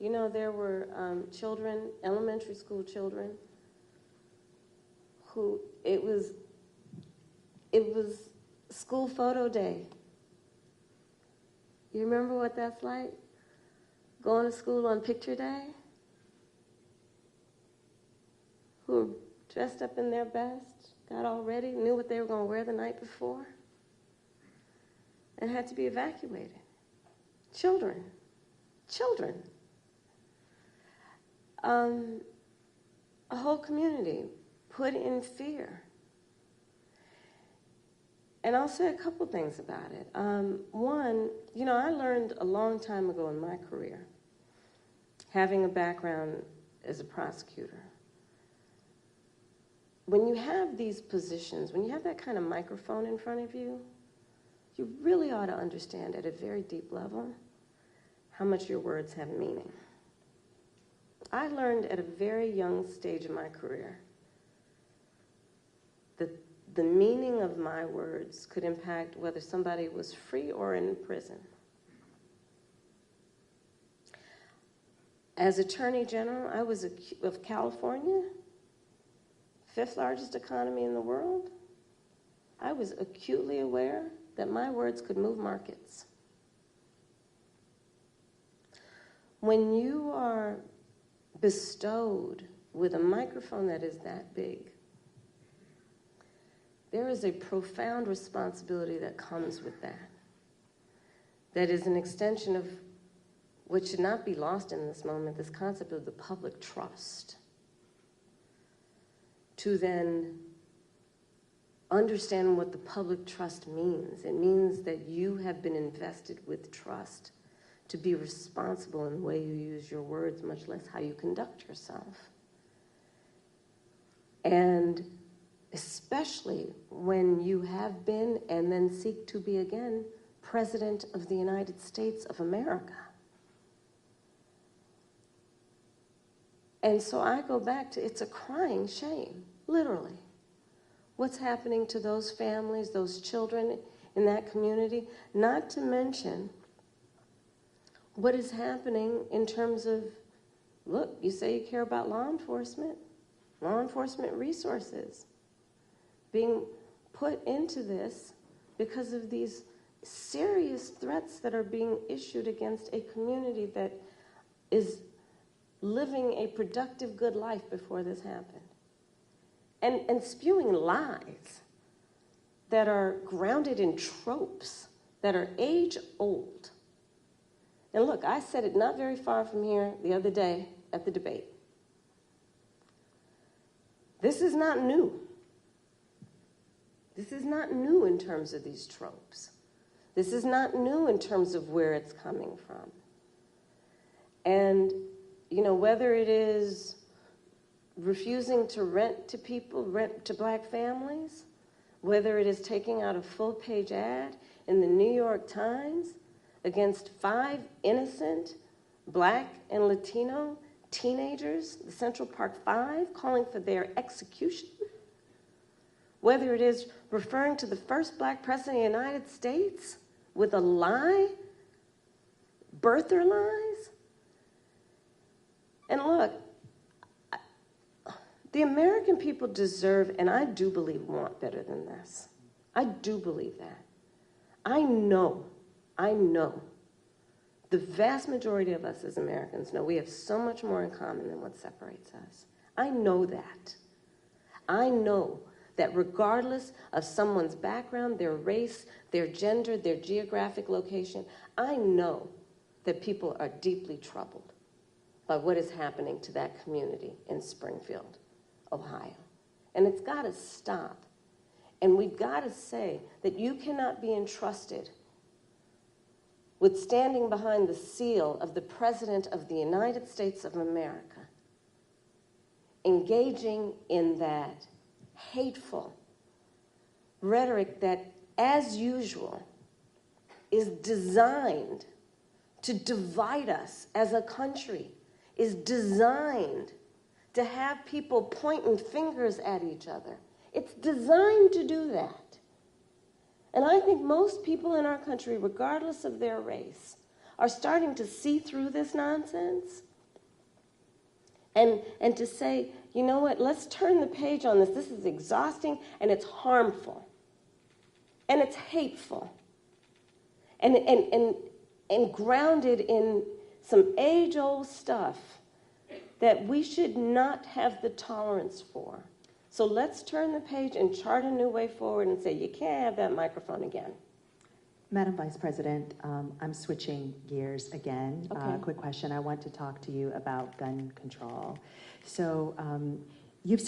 You know, there were children, elementary school children, who it was school photo day. You remember what that's like? Going to school on picture day? Who were dressed up in their best, got all ready, knew what they were going to wear the night before, and had to be evacuated. Children. A whole community put in fear. And I'll say a couple things about it. One, you know, I learned a long time ago in my career, having a background as a prosecutor, when you have these positions, when you have that kind of microphone in front of you, you really ought to understand at a very deep level how much your words have meaning. I learned at a very young stage in my career that the meaning of my words could impact whether somebody was free or in prison. As Attorney General, I was of California, fifth largest economy in the world. I was acutely aware that my words could move markets. When you are bestowed with a microphone that is that big, there is a profound responsibility that comes with that. That is an extension of what should not be lost in this moment, this concept of the public trust. To then understand what the public trust means. It means that you have been invested with trust to be responsible in the way you use your words, much less how you conduct yourself. And especially when you have been and then seek to be again President of the United States of America. And so I go back to, it's a crying shame, literally, what's happening to those families, those children in that community, not to mention what is happening in terms of, look, you say you care about law enforcement resources being put into this because of these serious threats that are being issued against a community that is living a productive, good life before this happened. And spewing lies that are grounded in tropes that are age-old. And look, I said it not very far from here the other day at the debate. This is not new. This is not new in terms of these tropes. This is not new in terms of where it's coming from. And, you know, whether it is refusing to rent to people, rent to black families, whether it is taking out a full-page ad in the New York Times against 5 innocent black and Latino teenagers, the Central Park 5, calling for their execution, whether it is referring to the first black president of the United States with a lie, birther lies. And look, the American people deserve, and I do believe want better than this. I do believe that. I know, the vast majority of us as Americans know we have so much more in common than what separates us. I know that. I know that regardless of someone's background, their race, their gender, their geographic location, I know that people are deeply troubled by what is happening to that community in Springfield, Ohio. And it's got to stop. And we've got to say that you cannot be entrusted with standing behind the seal of the President of the United States of America, engaging in that hateful rhetoric that, as usual, is designed to divide us as a country, is designed to have people pointing fingers at each other. It's designed to do that. And I think most people in our country, regardless of their race, are starting to see through this nonsense. And to say, you know what, let's turn the page on this. This is exhausting, and it's harmful, and it's hateful, and grounded in some age-old stuff that we should not have the tolerance for. So let's turn the page and chart a new way forward and say, you can't have that microphone again. Madam Vice President, I'm switching gears again. Okay. Quick question. I want to talk to you about gun control. So you've said